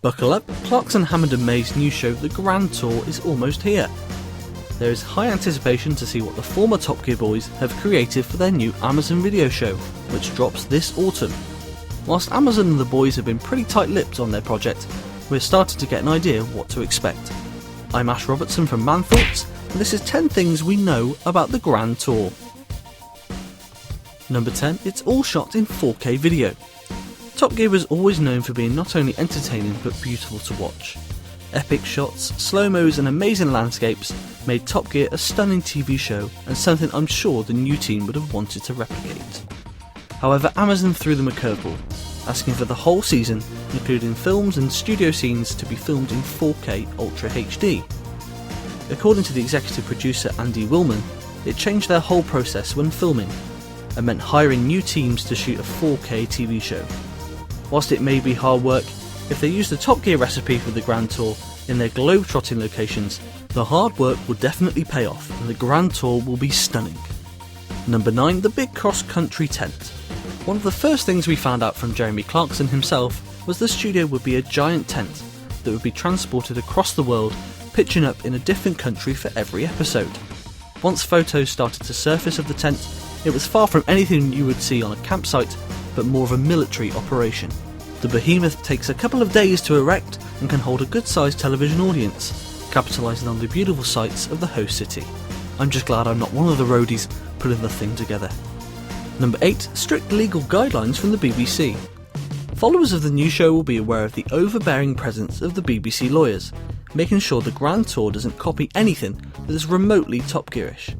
Buckle up, Clarkson, Hammond and May's new show The Grand Tour is almost here. There is high anticipation to see what the former Top Gear boys have created for their new Amazon video show, which drops this autumn. Whilst Amazon and the boys have been pretty tight-lipped on their project, we're starting to get an idea what to expect. I'm Ash Robertson from MANthoughts, and this is 10 things we know about the Grand Tour. Number 10, it's all shot in 4K video. Top Gear was always known for being not only entertaining but beautiful to watch. Epic shots, slow-mos and amazing landscapes made Top Gear a stunning TV show and something I'm sure the new team would have wanted to replicate. However, Amazon threw them a curveball, asking for the whole season, including films and studio scenes, to be filmed in 4K Ultra HD. According to the executive producer Andy Willman, it changed their whole process when filming, and meant hiring new teams to shoot a 4K TV show. Whilst it may be hard work, if they use the Top Gear recipe for the Grand Tour in their globe-trotting locations, the hard work will definitely pay off and the Grand Tour will be stunning. Number 9, the big cross-country tent. One of the first things we found out from Jeremy Clarkson himself was the studio would be a giant tent that would be transported across the world, pitching up in a different country for every episode. Once photos started to surface of the tent, it was far from anything you would see on a campsite, but more of a military operation. The behemoth takes a couple of days to erect and can hold a good-sized television audience, capitalising on the beautiful sights of the host city. I'm just glad I'm not one of the roadies putting the thing together. Number 8, strict legal guidelines from the BBC. Followers of the new show will be aware of the overbearing presence of the BBC lawyers, making sure the Grand Tour doesn't copy anything that is remotely Top Gearish.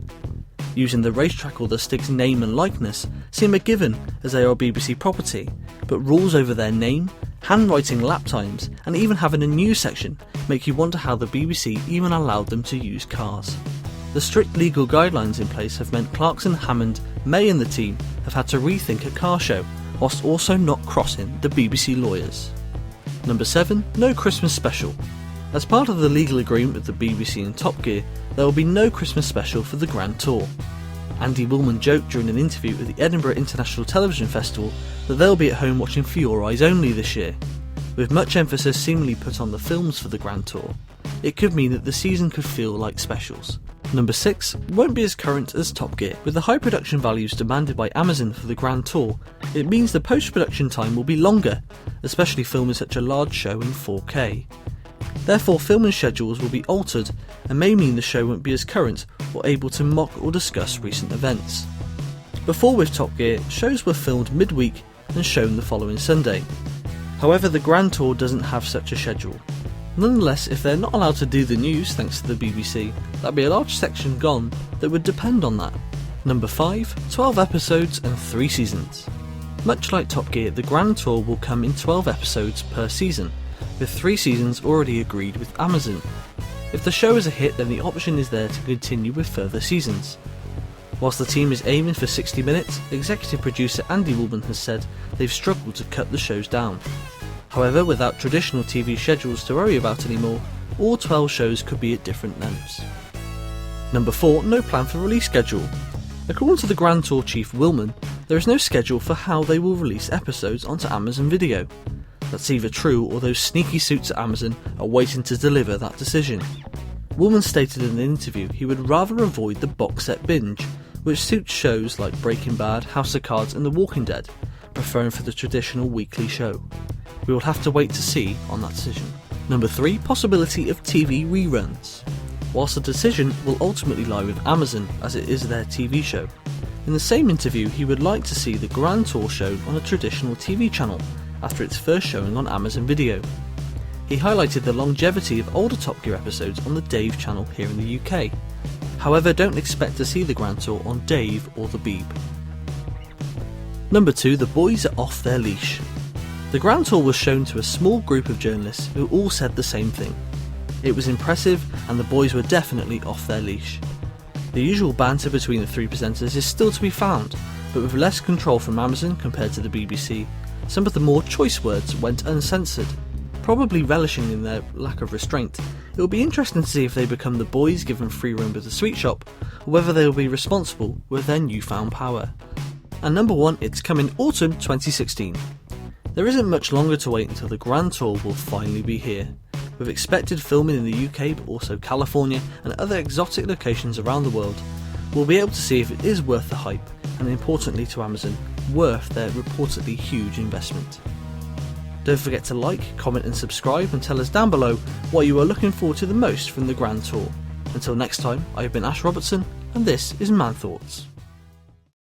Using the racetrack or the Stig's name and likeness seem a given as they are BBC property, but rules over their name, handwriting lap times and even having a news section make you wonder how the BBC even allowed them to use cars. The strict legal guidelines in place have meant Clarkson, Hammond, May and the team have had to rethink a car show, whilst also not crossing the BBC lawyers. Number 7, no Christmas special. As part of the legal agreement with the BBC and Top Gear, there will be no Christmas special for the Grand Tour. Andy Willman joked during an interview at the Edinburgh International Television Festival that they'll be at home watching For Your Eyes Only this year. With much emphasis seemingly put on the films for the Grand Tour, it could mean that the season could feel like specials. Number 6, won't be as current as Top Gear. With the high production values demanded by Amazon for the Grand Tour, it means the post-production time will be longer, especially filming such a large show in 4K. Therefore, filming schedules will be altered and may mean the show won't be as current or able to mock or discuss recent events. Before with Top Gear, shows were filmed midweek and shown the following Sunday. However, the Grand Tour doesn't have such a schedule. Nonetheless, if they're not allowed to do the news thanks to the BBC, that'd be a large section gone that would depend on that. Number 5, 12 episodes and 3 seasons. Much like Top Gear, the Grand Tour will come in 12 episodes per season, with 3 seasons already agreed with Amazon. If the show is a hit, then the option is there to continue with further seasons. Whilst the team is aiming for 60 minutes, executive producer Andy Willman has said they've struggled to cut the shows down. However, without traditional TV schedules to worry about anymore, all 12 shows could be at different lengths. Number 4, no plan for release schedule. According to the Grand Tour chief Willman, there is no schedule for how they will release episodes onto Amazon Video. That's either true or those sneaky suits at Amazon are waiting to deliver that decision. Willman stated in an interview he would rather avoid the box set binge, which suits shows like Breaking Bad, House of Cards and The Walking Dead, preferring for the traditional weekly show. We will have to wait to see on that decision. Number 3, possibility of TV reruns. Whilst the decision will ultimately lie with Amazon as it is their TV show, in the same interview he would like to see the Grand Tour shown on a traditional TV channel after its first showing on Amazon Video. He highlighted the longevity of older Top Gear episodes on the Dave channel here in the UK. However, don't expect to see the Grand Tour on Dave or the Beeb. Number 2, the boys are off their leash. The Grand Tour was shown to a small group of journalists who all said the same thing. It was impressive and the boys were definitely off their leash. The usual banter between the 3 presenters is still to be found, but with less control from Amazon compared to the BBC, some of the more choice words went uncensored. Probably relishing in their lack of restraint, it will be interesting to see if they become the boys given free roam with the sweet shop, or whether they will be responsible with their newfound power. And number 1, it's coming autumn 2016. There isn't much longer to wait until the Grand Tour will finally be here. With expected filming in the UK but also California and other exotic locations around the world, we'll be able to see if it is worth the hype and, importantly to Amazon, worth their reportedly huge investment. Don't forget to like, comment and subscribe, and tell us down below what you are looking forward to the most from the Grand Tour. Until next time, I have been Ash Robertson and this is MANthoughts.